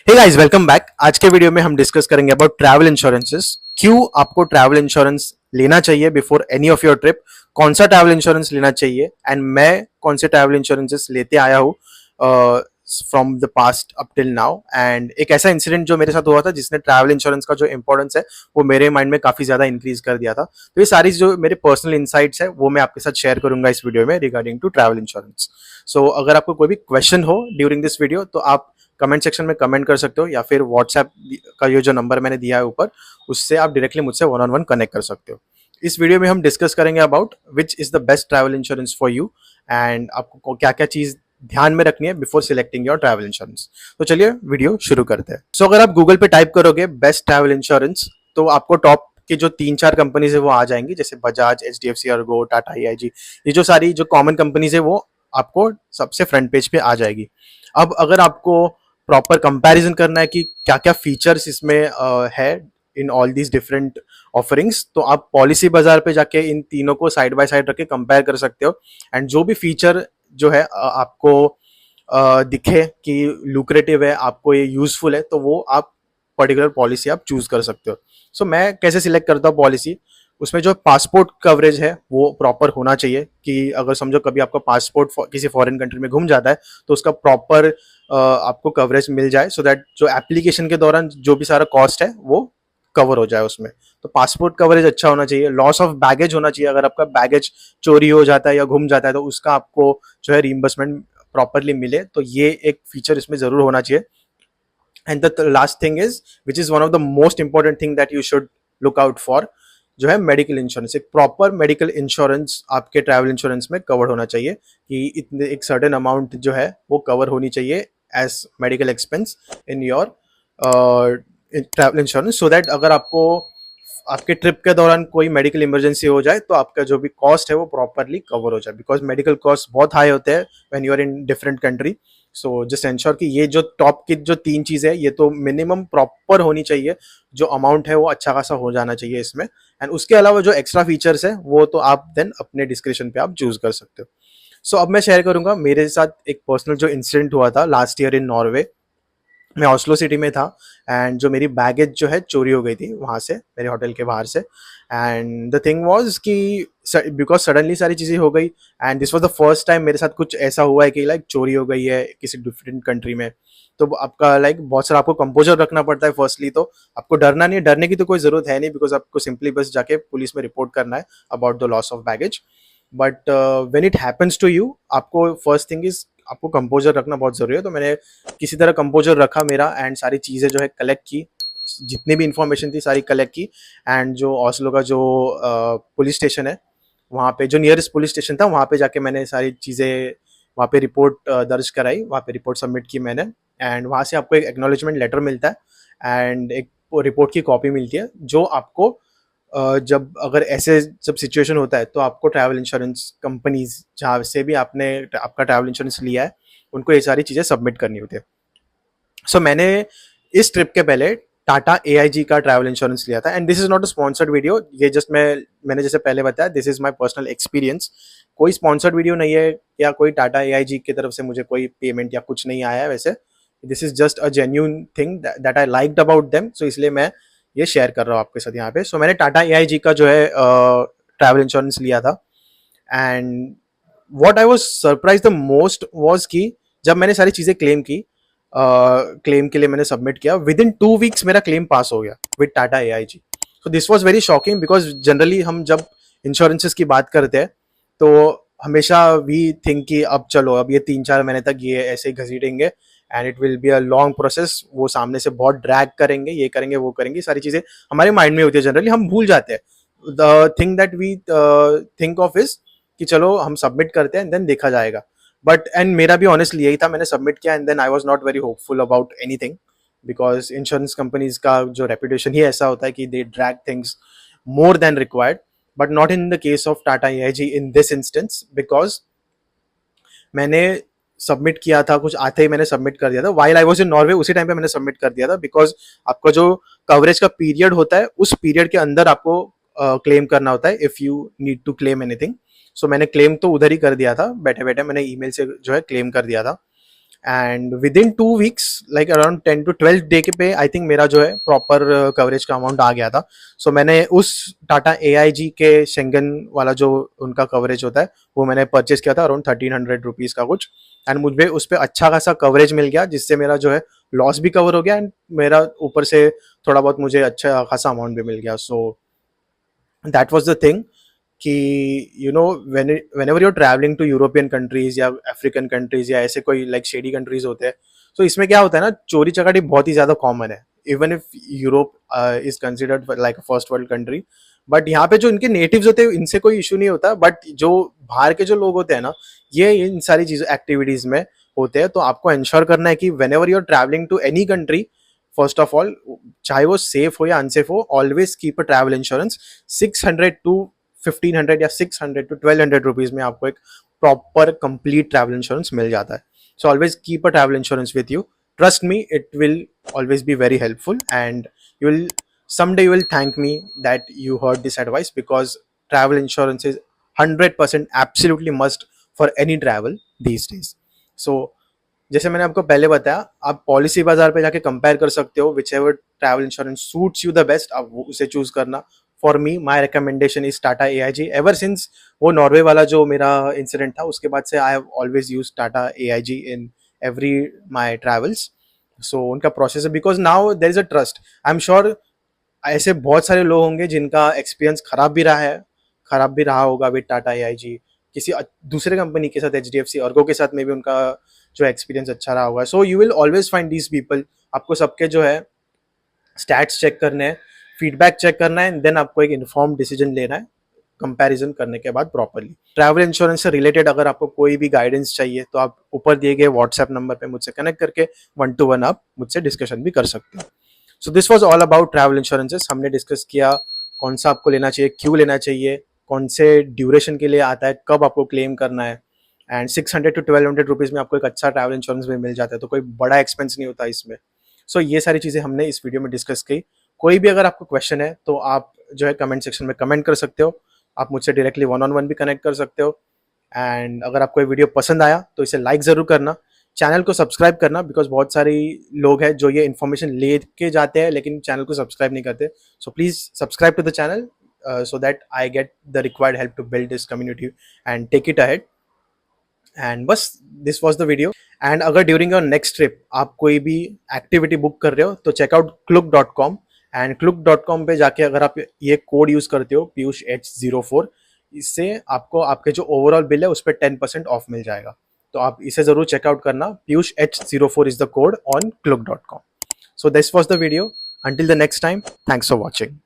Hey guys, welcome back. आज के video में हम डिस्कस करेंगे अबाउट ट्रैवल इंश्योरेंसेस। क्यों आपको ट्रैवल इंश्योरेंस लेना चाहिए before any of your trip, कौन सा ट्रैवल इंश्योरेंस लेना चाहिए एंड मैं कौन से ट्रैवल इंश्योरेंसेस लेते आया हूँ from the past up till now. And एक ऐसा इंसिडेंट जो मेरे साथ हुआ था जिसने ट्रैवल इंश्योरेंस का जो इंपॉर्टेंस है वो मेरे माइंड में काफी ज्यादा इंक्रीज कर दिया था। तो ये सारी जो मेरे पर्सनल इंसाइट्स है वो मैं आपके साथ शेयर करूंगा इस वीडियो में रिगार्डिंग टू ट्रैवल इंश्योरेंस। सो अगर आपको कोई भी क्वेश्चन हो ड्यूरिंग दिस वीडियो तो आप कमेंट सेक्शन में कमेंट कर सकते हो या फिर व्हाट्सएप का ये जो नंबर मैंने दिया है ऊपर उससे आप डायरेक्टली मुझसे वन ऑन वन कनेक्ट कर सकते हो। इस वीडियो में हम डिस्कस करेंगे about which is the best travel insurance for you and आपको क्या क्या चीज ध्यान में रखनी है before selecting your travel insurance. तो चलिए वीडियो शुरू करते हैं। सो अगर आप गूगल पे टाइप करोगे बेस्ट ट्रैवल इंश्योरेंस तो आपको टॉप की जो 3-4 कंपनीज है वो आ जाएंगी, जैसे Bajaj, HDFC, Ergo, Tata, AIG. ये जो सारी जो कॉमन कंपनीज है वो आपको सबसे फ्रंट पेज पे आ जाएगी। अब अगर आपको प्रॉपर कंपैरिजन करना है कि क्या क्या फीचर्स इसमें है in all these different offerings, तो आप पॉलिसी बाजार पे जाके इन तीनों को साइड बाय साइड रख के कंपेयर कर सकते हो। एंड जो भी फीचर जो है आपको दिखे कि लुक्रेटिव है, आपको ये यूजफुल है, तो वो आप पर्टिकुलर पॉलिसी आप चूज कर सकते हो। सो मैं कैसे सिलेक्ट करता हूँ पॉलिसी, उसमें जो पासपोर्ट कवरेज है वो प्रॉपर होना चाहिए कि अगर समझो कभी आपका पासपोर्ट किसी फॉरेन कंट्री में घूम जाता है तो उसका प्रॉपर आपको कवरेज मिल जाए, सो दैट जो एप्लीकेशन के दौरान जो भी सारा कॉस्ट है वो कवर हो जाए उसमें। तो पासपोर्ट कवरेज अच्छा होना चाहिए। लॉस ऑफ बैगेज होना चाहिए, अगर आपका बैगेज चोरी हो जाता है या घूम जाता है तो उसका आपको जो है रीइंबर्समेंट प्रॉपरली मिले, तो ये एक फीचर इसमें जरूर होना चाहिए। And the last thing is which is one of the most important thing that you should look out for, जो है मेडिकल इंश्योरेंस। एक प्रॉपर मेडिकल इंश्योरेंस आपके ट्रैवल इंश्योरेंस में कवर होना चाहिए कि इतने एक सर्टेन अमाउंट जो है वो कवर होनी चाहिए as medical expense in your travel insurance, so that अगर आपको आपके ट्रिप के दौरान कोई मेडिकल इमरजेंसी हो जाए तो आपका जो भी कॉस्ट है वो प्रॉपरली कवर हो जाए, बिकॉज मेडिकल कॉस्ट बहुत हाई होते हैं when you are in different country. So just ensure कि ये जो टॉप की जो 3 चीजें है ये तो मिनिमम प्रॉपर होनी चाहिए, जो अमाउंट है वो अच्छा खासा हो जाना चाहिए इसमें। एंड उसके अलावा जो एक्स्ट्रा फीचर्स है वो तो आप देन अपने डिस्क्रिप्शन पे आप चूज कर सकते हो। सो अब मैं शेयर करूंगा मेरे साथ एक पर्सनल जो इंसिडेंट हुआ था लास्ट ईयर इन नॉर्वे। मैं ऑस्लो सिटी में था एंड जो मेरी बैगेज जो है चोरी हो गई थी वहाँ से, मेरे होटल के बाहर से। एंड द थिंग वाज कि बिकॉज सडनली सारी चीज़ें हो गई and this was the first time मेरे साथ कुछ ऐसा हुआ है कि लाइक चोरी हो गई है किसी डिफरेंट कंट्री में। तो आपका लाइक बहुत सारा आपको कंपोजर रखना पड़ता है। फर्स्टली तो आपको डरना नहीं है, डरने की तो कोई ज़रूरत है नहीं, बिकॉज आपको सिंपली बस जाके पुलिस में रिपोर्ट करना है about the loss of baggage. But when it happens to you, आपको फर्स्ट थिंग इज आपको कंपोजर रखना बहुत ज़रूरी है। तो मैंने किसी तरह कंपोजर रखा मेरा एंड सारी चीज़ें जो है कलेक्ट की, जितनी भी इंफॉर्मेशन थी सारी कलेक्ट की। एंड जो ऑस्लो का जो पुलिस स्टेशन है वहाँ पे, जो नियरेस्ट पुलिस स्टेशन था वहाँ पे जाके मैंने सारी चीज़ें वहाँ पे रिपोर्ट दर्ज कराई, वहाँ पे रिपोर्ट सबमिट की मैंने। एंड वहाँ से आपको एक एक्नॉलेजमेंट लेटर मिलता है एंड एक रिपोर्ट की कॉपी मिलती है, जो आपको जब अगर ऐसे जब सिचुएशन होता है तो आपको ट्रैवल इंश्योरेंस कंपनीज जहाँ से भी आपने आपका ट्रैवल इंश्योरेंस लिया है उनको ये सारी चीज़ें सबमिट करनी होती है। सो मैंने इस ट्रिप के पहले टाटा एआईजी का ट्रैवल इंश्योरेंस लिया था। And this is not a sponsored video, ये जस्ट मैंने जैसे पहले बताया this is my personal experience. कोई स्पॉन्सर्ड वीडियो नहीं है या कोई टाटा एआईजी की तरफ से मुझे कोई पेमेंट या कुछ नहीं आया है वैसे। This is just a genuine thing that I liked about them, so इसलिए मैं ये शेयर कर रहा हूँ आपके साथ यहाँ पे। सो मैंने टाटा एआईजी का जो है ट्रैवल इंश्योरेंस लिया था। And what I was surprise the most was कि जब मैंने सारी चीज़ें क्लेम की, क्लेम के लिए मैंने सबमिट किया, विद इन 2 वीक्स मेरा क्लेम पास हो गया with Tata AIG. So this was very shocking, because generally हम जब इंश्योरेंसेस की बात करते हैं तो हमेशा वी थिंक कि अब चलो अब ये 3-4 महीने तक ये ऐसे ही घसीटेंगे and it will be a long process, वो सामने से बहुत ड्रैग करेंगे, ये करेंगे वो करेंगे, सारी चीज़ें हमारे माइंड में होती है, जनरली हम भूल जाते हैं। The thing that we think of is कि चलो हम सबमिट करते हैं एंड देन देखा जाएगा। बट एंड मेरा भी ऑनेस्टली यही था, मैंने सबमिट किया and then I was not very hopeful about anything, because insurance companies का जो रेपुटेशन ही ऐसा होता है कि they drag things more than required. But not in the case of Tata AIG in this instance, because मैंने submit किया था, कुछ आते ही मैंने सबमिट कर दिया था while I was in Norway, उसी टाइम पे मैंने सबमिट कर दिया था, बिकॉज आपका जो कवरेज का पीरियड होता है उस पीरियड के अंदर आपको क्लेम करना होता है if you need to claim anything. So मैंने क्लेम तो उधर ही कर दिया था, बैठे बैठे मैंने ईमेल से जो है क्लेम कर दिया था। And with in 2 weeks like around 10 to 12 day के पे आई थिंक मेरा जो है प्रॉपर कवरेज का अमाउंट आ गया था. सो मैंने उस टाटा AIG के शेंगन वाला जो उनका कवरेज होता है वो मैंने परचेज किया था अराउंड 1300 रुपीज़ का कुछ. एंड मुझे उस पर अच्छा खासा कवरेज मिल गया जिससे मेरा जो है लॉस भी कवर हो गया एंड मेरा ऊपर से थोड़ा बहुत मुझे अच्छा खासा अमाउंट भी मिल गया. So that was the thing कि you know whenever you're travelling to European countries या अफ्रीकन कंट्रीज या ऐसे कोई लाइक शेडी कंट्रीज होते हैं. तो इसमें क्या होता है ना, चोरी चकाटी बहुत ही ज़्यादा कॉमन है. Even if Europe is considered like a first world country, but यहाँ पे जो इनके नेटिव्स होते हैं इनसे कोई इशू नहीं होता. बट जो बाहर के जो लोग होते हैं ना, ये इन सारी चीज़ों एक्टिविटीज़ में होते हैं. तो आपको इंश्योर करना है कि whenever you're travelling to any country, first of all चाहे वो सेफ हो या अनसेफ हो, always keep a travel insurance. 600 to 1500 या 600 to 1200 रुपीज़ में आपको एक प्रॉपर कंप्लीट ट्रैवल इंश्योरेंस मिल जाता है. So always keep a travel insurance with you. Trust me, it will always be very helpful, and you will someday you will thank me that you heard this advice, because travel insurance is 100% absolutely must for any travel these days. So जैसे मैंने आपको पहले बताया, आप policy बाजार पे जाके compare कर सकते हो. Whichever travel insurance suits you the best, आप उसे चूज करना. For me my recommendation is Tata AIG. Ever since वो नॉर्वे वाला जो मेरा इंसिडेंट था उसके बाद से I have always use Tata AIG in every my travels. So उनका प्रोसेस है, because now there is a trust. I am sure ऐसे बहुत सारे लोग होंगे जिनका एक्सपीरियंस खराब भी रहा है, खराब भी रहा होगा विद टाटा AIG. किसी दूसरे कंपनी के साथ, HDFC अर्गो के साथ में भी उनका जो एक्सपीरियंस अच्छा रहा होगा. So you will always find these people. आपको सबके जो है स्टैट्स चेक करने हैं, फीडबैक चेक करना है, देन आपको एक इन्फॉर्म डिसीजन लेना है कंपैरिजन करने के बाद प्रॉपरली. ट्रैवल इंश्योरेंस से रिलेटेड अगर आपको कोई भी गाइडेंस चाहिए तो आप ऊपर दिए गए व्हाट्सएप नंबर पे मुझसे कनेक्ट करके 1-to-1 आप मुझसे डिस्कशन भी कर सकते हो. So this was all about travel insurances. हमने डिस्कस किया कौन सा आपको लेना चाहिए, क्यों लेना चाहिए, कौन से ड्यूरेशन के लिए आता है, कब आपको क्लेम करना है. एंड 600 to 1200 रुपीज़ में आपको एक अच्छा ट्रैवल इंश्योरेंस भी मिल जाता है, तो कोई बड़ा एक्सपेंस नहीं होता इसमें. सो ये सारी चीज़ें हमने इस वीडियो में डिस्कस की. कोई भी अगर आपको क्वेश्चन है तो आप जो है कमेंट सेक्शन में कमेंट कर सकते हो. आप मुझसे डायरेक्टली 1-on-1 भी कनेक्ट कर सकते हो. एंड अगर आपको ये वीडियो पसंद आया तो इसे लाइक ज़रूर करना, चैनल को सब्सक्राइब करना, बिकॉज बहुत सारी लोग हैं जो ये इन्फॉर्मेशन ले के जाते हैं लेकिन चैनल को सब्सक्राइब नहीं करते. So please subscribe to the channel so that I get the required help to build this community and take it ahead. And बस this was the video. And अगर ड्यूरिंग योर नेक्स्ट ट्रिप आप कोई भी activity book कर रहे हो तो checkout Klook.com. And Klook.com पे जाके अगर आप ये कोड यूज़ करते हो पीयूष H04, इससे आपको आपके जो ओवरऑल बिल है उस पर 10% ऑफ मिल जाएगा. तो आप इसे ज़रूर चेकआउट करना. Piyush H04 is the code on Klook.com. So this was the video. Until the next time, thanks for watching.